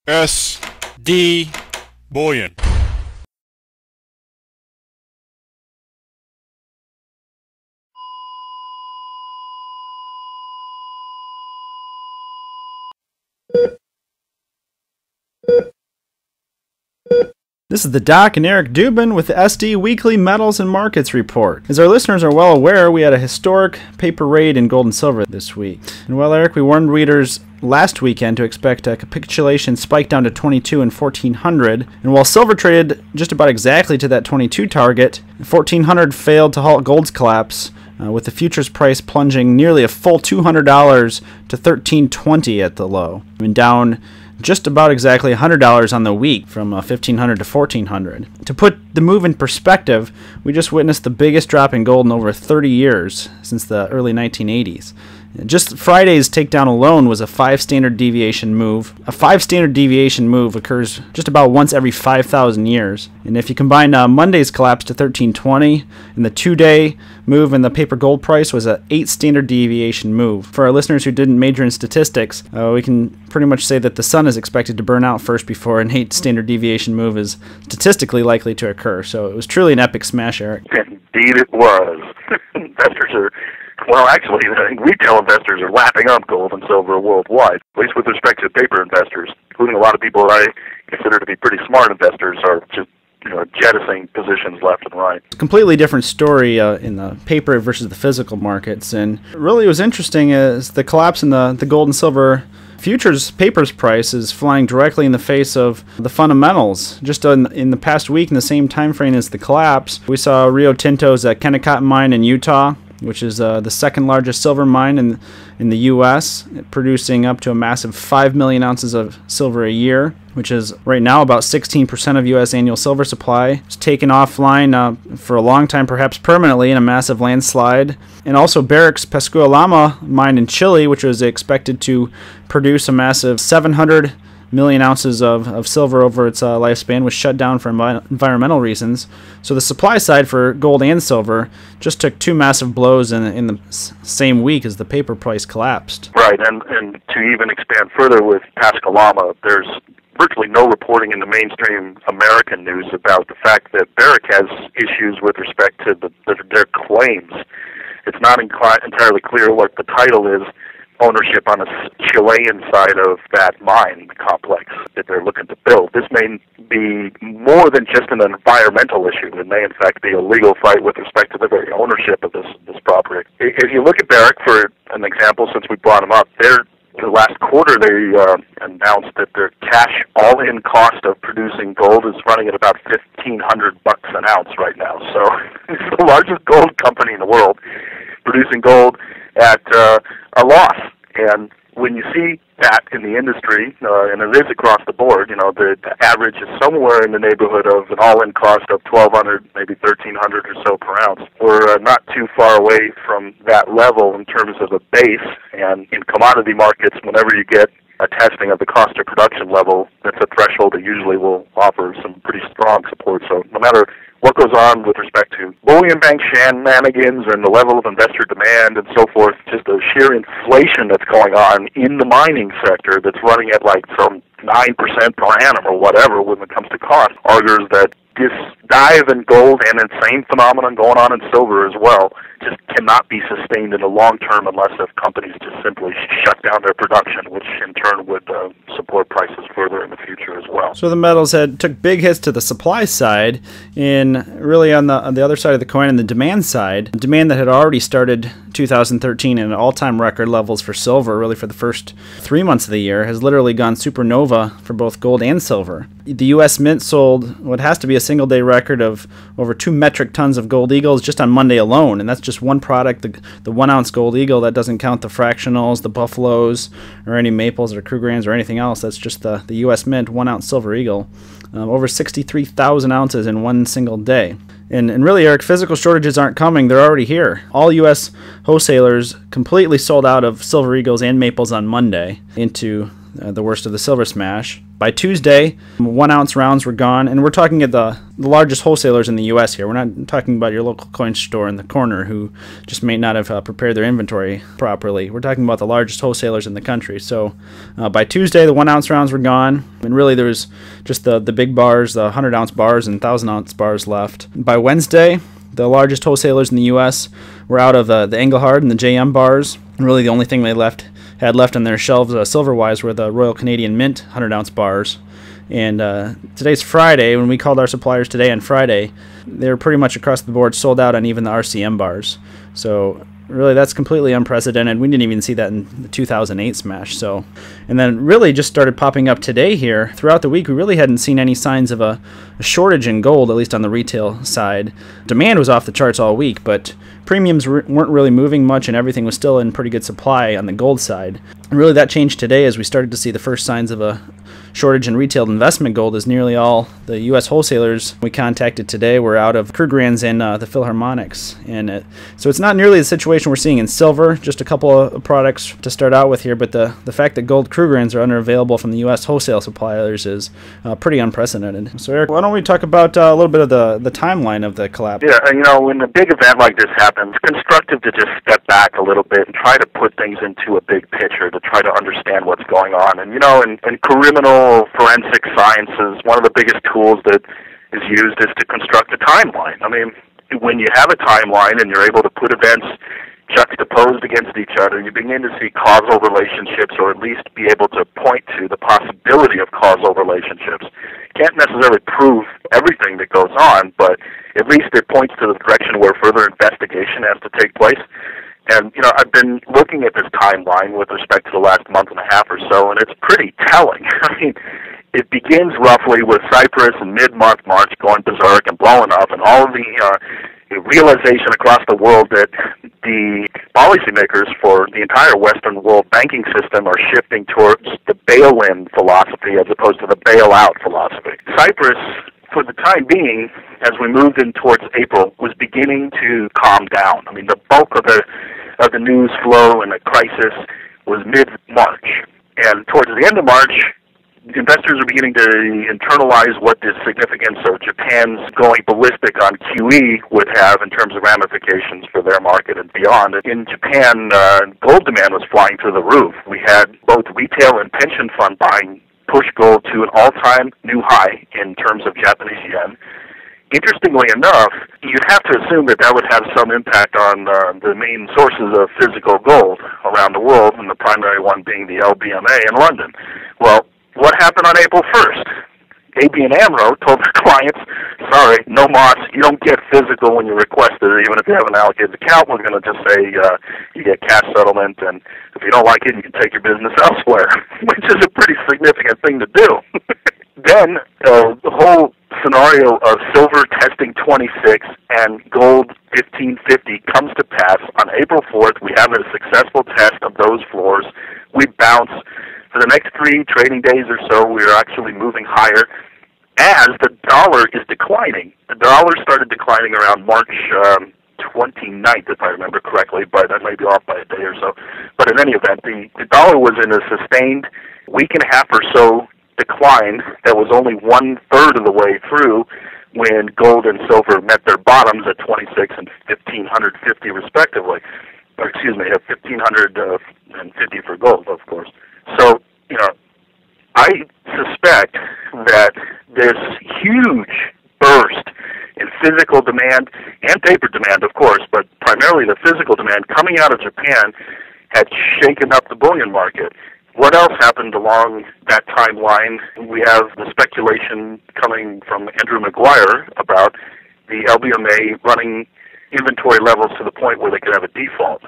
SD bullion. This is the Doc and Eric Dubin with the SD Weekly Metals and Markets Report. As our listeners are well aware, we had a historic paper raid in gold and silver this week. And well, Eric, we warned readers last weekend to expect a capitulation spike down to 22 and 1400. And while silver traded just about exactly to that 22 target, 1400 failed to halt gold's collapse, with the futures price plunging nearly a full $200 to 1320 at the low, and down just about exactly $100 on the week from 1500 to 1400. To put the move in perspective, we just witnessed the biggest drop in gold in over 30 years since the early 1980s. Just Friday's takedown alone was a 5 standard deviation move. A 5 standard deviation move occurs just about once every 5,000 years. And if you combine Monday's collapse to 1320 and the 2-day move in the paper gold price was an 8 standard deviation move. For our listeners who didn't major in statistics, we can pretty much say that the sun is expected to burn out first before an 8 standard deviation move is statistically likely to occur. So it was truly an epic smash, Eric. Indeed it was. Investors are... Well, actually, I think retail investors are lapping up gold and silver worldwide, at least with respect to paper investors, including a lot of people that I consider to be pretty smart investors are just jettisoning positions left and right. It's a completely different story in the paper versus the physical markets. And really what's interesting is the collapse in the gold and silver futures papers price is flying directly in the face of the fundamentals. Just in the past week, in the same time frame as the collapse, we saw Rio Tinto's Kennecott mine in Utah, which is the second largest silver mine in the U.S., producing up to a massive 5 million ounces of silver a year, which is right now about 16% of U.S. annual silver supply. It's taken offline for a long time, perhaps permanently, in a massive landslide. And also Barrick's Pascua-Lama mine in Chile, which was expected to produce a massive 700 million ounces of silver over its lifespan, was shut down for environmental reasons. So the supply side for gold and silver just took 2 massive blows in the same week as the paper price collapsed. Right, and to even expand further with Pascua-Lama, there's virtually no reporting in the mainstream American news about the fact that Barrick has issues with respect to their claims. It's not entirely clear what the title is. Ownership on the Chilean side of that mine complex that they're looking to build. This may be more than just an environmental issue. It may, in fact, be a legal fight with respect to the very ownership of this property. If you look at Barrick, for an example, since we brought them up, the last quarter they announced that their cash all-in cost of producing gold is running at about $1,500 an ounce right now. So it's the largest gold company in the world, producing gold at a loss. And when you see that in the industry, and it is across the board, the average is somewhere in the neighborhood of an all-in cost of $1,200, maybe $1,300 or so per ounce. We're not too far away from that level in terms of a base. And in commodity markets, whenever you get a testing of the cost of production level, that's a threshold that usually will offer some pretty strong support. So no matter what goes on with respect to bullion bank shenanigans and the level of investor demand and so forth, just the sheer inflation that's going on in the mining sector that's running at like some 9% per annum or whatever when it comes to cost, argues that this dive in gold and insane phenomenon going on in silver as well just cannot be sustained in the long term unless if companies just simply shut down their production, which in turn would support prices further in the future as well. So the metals took big hits to the supply side, and really on the other side of the coin, on the demand side, demand that had already started 2013 at all-time record levels for silver, really for the first 3 months of the year, has literally gone supernova for both gold and silver. The U.S. Mint sold what has to be a single-day record of over 2 metric tons of gold eagles just on Monday alone, and that's just one product, the 1-ounce gold eagle. That doesn't count the fractionals, the buffaloes, or any maples or Krugerrands or anything else. That's just the U.S. Mint 1-ounce silver eagle. Over 63,000 ounces in one single day. And really, Eric, physical shortages aren't coming. They're already here. All U.S. wholesalers completely sold out of silver eagles and maples on Monday into the worst of the silver smash. By Tuesday, 1-ounce rounds were gone, and we're talking at the the largest wholesalers in the U.S. here. We're not talking about your local coin store in the corner who just may not have prepared their inventory properly. We're talking about the largest wholesalers in the country. So by Tuesday, the 1 ounce rounds were gone, and really there was just the big bars, the 100 ounce bars and 1,000 ounce bars left. By Wednesday, the largest wholesalers in the U.S. were out of the Engelhard and the JM bars. And really the only thing they had left on their shelves silver-wise were the Royal Canadian Mint 100 ounce bars. And today's Friday. When we called our suppliers today on Friday, they were pretty much across the board sold out on even the RCM bars. So really, that's completely unprecedented. We didn't even see that in the 2008 smash. So, and then really just started popping up today here. Throughout the week, we really hadn't seen any signs of a shortage in gold, at least on the retail side. Demand was off the charts all week, but premiums weren't really moving much, and everything was still in pretty good supply on the gold side. And really, that changed today as we started to see the first signs of a shortage in retail investment gold, as nearly all the U.S. wholesalers we contacted today were out of Krugerrands and the Philharmonics. And so it's not nearly the situation we're seeing in silver, just a couple of products to start out with here, but the fact that gold Krugerrands are unavailable from the U.S. wholesale suppliers is pretty unprecedented. So Eric, why don't we talk about a little bit of the timeline of the collapse? Yeah, when a big event like this happens, it's constructive to just step back a little bit and try to put things into a big picture to try to understand what's going on. And, in criminal forensic sciences, one of the biggest tools that is used is to construct a timeline. I mean, when you have a timeline and you're able to put events juxtaposed against each other, you begin to see causal relationships, or at least be able to point to the possibility of causal relationships. Can't necessarily prove everything that goes on, but at least it points to the direction where further investigation has to take place. And, I've been looking at this timeline with respect to the last month and a half or so, and it's pretty telling. I mean, it begins roughly with Cyprus in mid-month March going berserk and blowing up, and all of the realization across the world that the policymakers for the entire Western world banking system are shifting towards the bail-in philosophy as opposed to the bail-out philosophy. Cyprus, for the time being, as we moved in towards April, was beginning to calm down. I mean, the bulk of the news flow and the crisis was mid-March. And towards the end of March, investors are beginning to internalize what the significance of Japan's going ballistic on QE would have in terms of ramifications for their market and beyond. In Japan, gold demand was flying through the roof. We had both retail and pension fund buying push gold to an all-time new high in terms of Japanese yen. Interestingly enough, you'd have to assume that would have some impact on the main sources of physical gold around the world, and the primary one being the LBMA in London. Well, what happened on April 1st? ABN AMRO told their clients, sorry, no mas, you don't get physical when you request it, even if you have an allocated account. We're going to just say you get cash settlement, and if you don't like it, you can take your business elsewhere, which is a pretty significant thing to do. Then the whole scenario of silver testing 26 and gold 1550 comes to pass. On April 4th, we have a successful test of those floors. We bounce. For the next 3 trading days or so, we are actually moving higher as the dollar is declining. The dollar started declining around March 29th, if I remember correctly, but I may be off by a day or so. But in any event, the dollar was in a sustained week and a half or so decline that was only 1/3 of the way through when gold and silver met their bottoms at 26 and 1550 respectively. Or excuse me, at 1550 for gold, of course. So, I suspect that this huge burst in physical demand and paper demand, of course, but primarily the physical demand coming out of Japan had shaken up the bullion market. What else happened along that timeline? We have the speculation coming from Andrew Maguire about the LBMA running inventory levels to the point where they could have a default.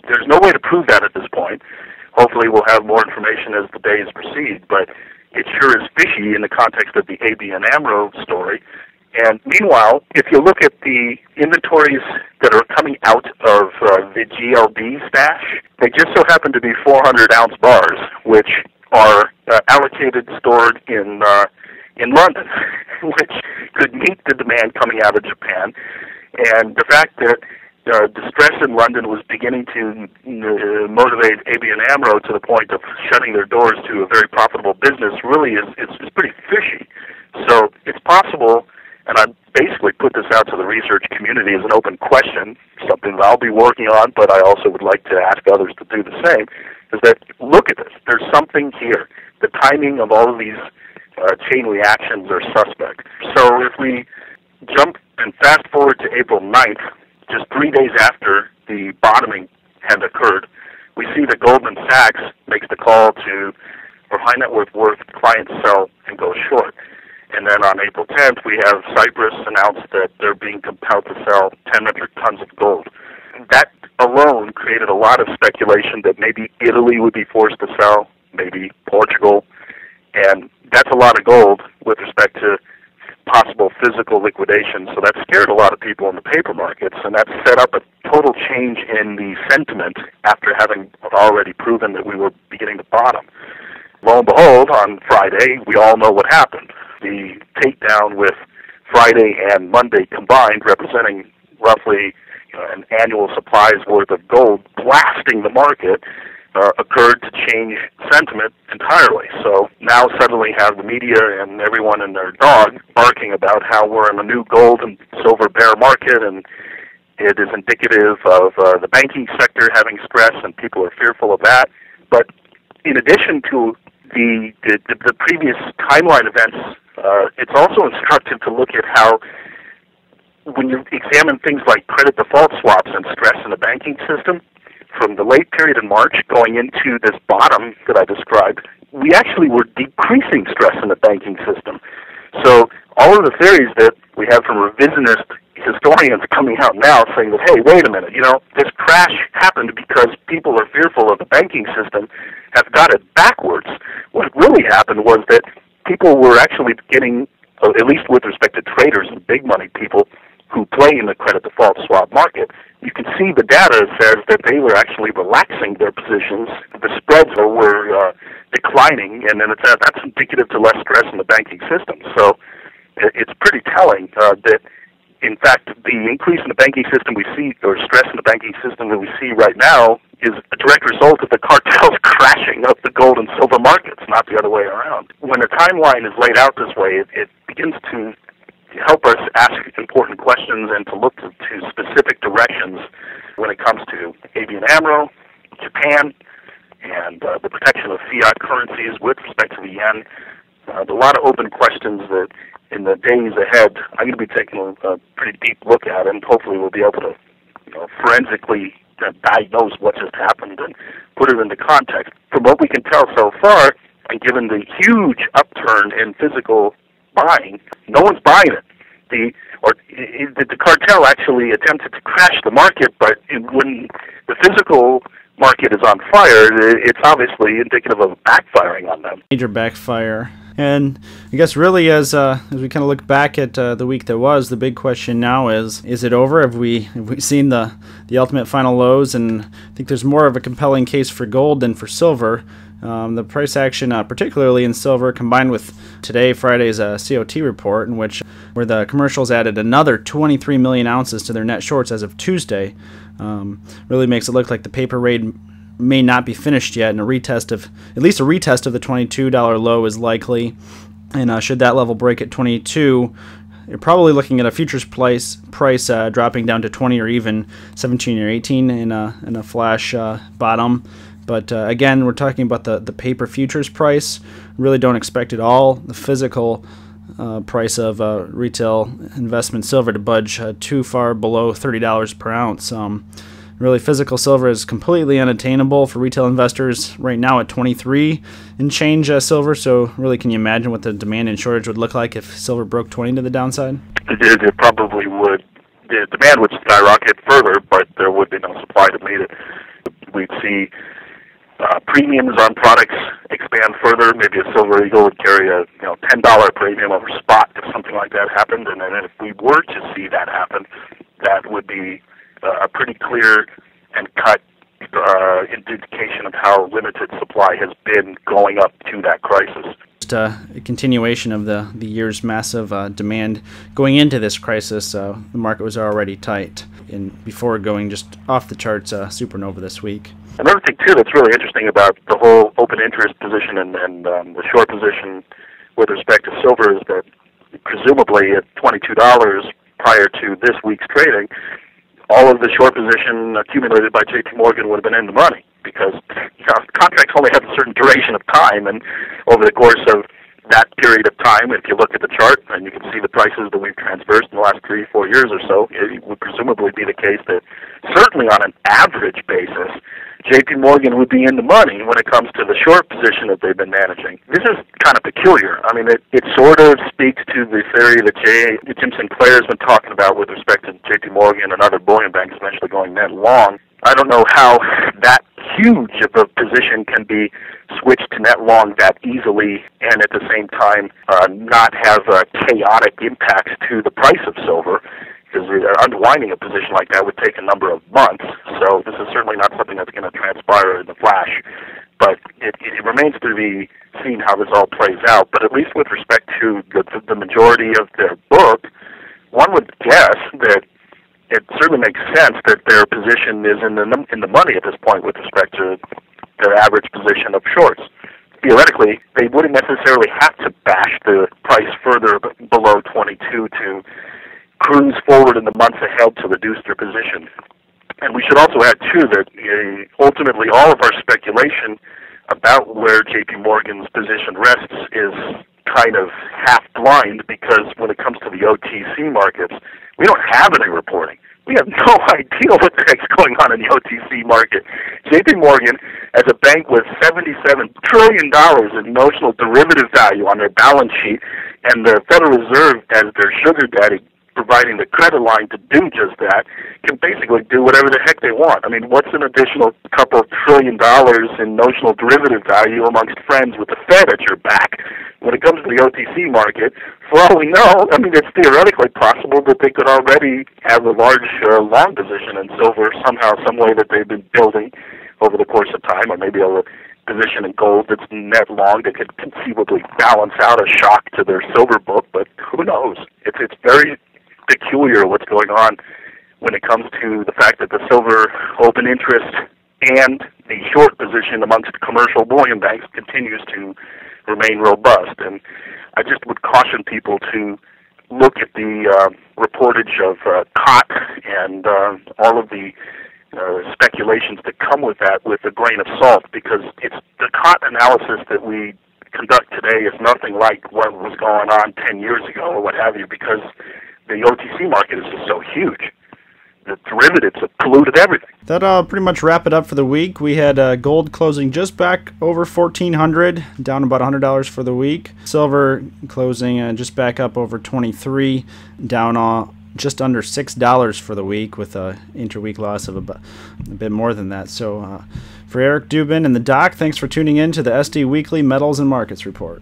There's no way to prove that at this point. Hopefully we'll have more information as the days proceed, but it sure is fishy in the context of the ABN AMRO story. And meanwhile, if you look at the inventories that are coming out of the GLD stash, they just so happen to be 400-ounce bars, which are allocated, stored in London, which could meet the demand coming out of Japan. And the fact that distress in London was beginning to motivate ABN AMRO to the point of shutting their doors to a very profitable business really is pretty fishy. So it's possible, and I'm out to the research community as an open question, something that I'll be working on, but I also would like to ask others to do the same, is that look at this. There's something here. The timing of all of these chain reactions are suspect. So if we jump and fast forward to April 9th, just 3 days after the bottoming had occurred, we see that Goldman Sachs makes the call to, for high net worth clients sell and go short. And then on April 10th, we have Cyprus announce that they're being compelled to sell 10 metric tons of gold. That alone created a lot of speculation that maybe Italy would be forced to sell, maybe Portugal, and that's a lot of gold with respect to possible physical liquidation. So that scared a lot of people in the paper markets, and that set up a total change in the sentiment after having already proven that we were beginning to bottom. Lo and behold, on Friday, we all know what happened. The takedown with Friday and Monday combined, representing roughly an annual supply's worth of gold blasting the market, occurred to change sentiment entirely. So now suddenly have the media and everyone and their dog barking about how we're in a new gold and silver bear market, and it is indicative of the banking sector having stress, and people are fearful of that. But in addition to the previous timeline events, it's also instructive to look at how, when you examine things like credit default swaps and stress in the banking system, from the late period in March going into this bottom that I described, we actually were decreasing stress in the banking system. So all of the theories that we have from revisionist historians coming out now saying that, hey, wait a minute, this crash happened because people are fearful of the banking system, have got it backwards. What really happened was that people were actually getting, at least with respect to traders and big money people who play in the credit default swap market, you can see the data says that they were actually relaxing their positions. The spreads were declining, and then that's indicative to less stress in the banking system. So it's pretty telling that, in fact, the increase in the banking system we see, or stress in the banking system that we see right now, is a direct result of the cartel's crashing of the gold and silver markets, not the other way around. When a timeline is laid out this way, it begins to help us ask important questions and to look to specific directions when it comes to ABN AMRO, Japan, and the protection of fiat currencies with respect to the yen. A lot of open questions that in the days ahead I'm going to be taking a pretty deep look at, and hopefully we'll be able to forensically diagnose what just happened and put it into context. From what we can tell so far, and given the huge upturn in physical buying, no one's buying it. The cartel actually attempted to crash the market, but when the physical market is on fire, it's obviously indicative of backfiring on them. Major backfire. And I guess really as we kind of look back at the week that was, the big question now is it over? Have we seen the ultimate final lows? And I think there's more of a compelling case for gold than for silver. The price action, particularly in silver, combined with today, Friday's COT report, where the commercials added another 23 million ounces to their net shorts as of Tuesday, really makes it look like the paper raid may not be finished yet, and at least a retest of the $22 low is likely. And should that level break at 22, you're probably looking at a futures price dropping down to 20 or even 17 or 18 in a flash bottom. But again, we're talking about the paper futures price. Really don't expect at all the physical price of retail investment silver to budge too far below $30 per ounce. Really, physical silver is completely unattainable for retail investors right now at 23 and change silver. So really, can you imagine what the demand and shortage would look like if silver broke 20 to the downside? It probably would. The demand would skyrocket further, but there would be no supply to meet it. We'd see premiums on products expand further. Maybe a silver eagle would carry a $10 premium over spot if something like that happened. And then if we were to see that happen, that would be a pretty clear and cut indication of how limited supply has been going up to that crisis. Just a continuation of the year's massive demand going into this crisis. The market was already tight before going just off the charts supernova this week. Another thing, too, that's really interesting about the whole open interest position and the short position with respect to silver is that presumably at $22, prior to this week's trading, all of the short position accumulated by J.P. Morgan would have been in the money because contracts only have a certain duration of time, and over the course of that period of time, if you look at the chart and you can see the prices that we've transversed in the last 3-4 years or so, it would presumably be the case that certainly on an average basis, J.P. Morgan would be in the money when it comes to the short position that they've been managing. This is kind of peculiar. I mean, it sort of speaks to the theory that Jim Sinclair has been talking about with respect to J.P. Morgan and other bullion banks eventually going net long. I don't know how that huge of a position can be switched to net long that easily and at the same time not have chaotic impacts to the price of silver, because unwinding a position like that would take a number of months. So this is certainly not something that's going to transpire in the flash. But it remains to be seen how this all plays out. But at least with respect to the majority of their book, one would guess that it certainly makes sense that their position is in the money at this point with respect to their average position of shorts. Theoretically, they wouldn't necessarily have to bash the price further below 22 to cruise forward in the months ahead to reduce their position. And we should also add, too, that ultimately all of our speculation about where J.P. Morgan's position rests is kind of half blind, because when it comes to the OTC markets, we don't have any reporting. We have no idea what the heck's going on in the OTC market. J.P. Morgan, as a bank with $77 trillion in notional derivative value on their balance sheet, and the Federal Reserve as their sugar daddy providing the credit line to do just that, can basically do whatever the heck they want. I mean, what's an additional couple of $1 trillion in notional derivative value amongst friends with the Fed at your back? When it comes to the OTC market, for all we know, I mean, it's theoretically possible that they could already have a large long position in silver somehow, some way that they've been building over the course of time, or maybe a position in gold that's net long that could conceivably balance out a shock to their silver book, but who knows? It's very peculiar what's going on when it comes to the fact that the silver open interest and the short position amongst commercial bullion banks continues to remain robust. And I just would caution people to look at the reportage of COT and all of the speculations that come with that with a grain of salt, because it's the COT analysis that we conduct today is nothing like what was going on 10 years ago or what have you, because the OTC market is just so huge. The derivatives have polluted everything. That'll pretty much wrap it up for the week. We had gold closing just back over $1,400, down about $100 for the week. Silver closing just back up over 23, down just under $6 for the week, with a interweek loss of a bit more than that. So for Eric Dubin and the Doc, thanks for tuning in to the SD Weekly Metals and Markets Report.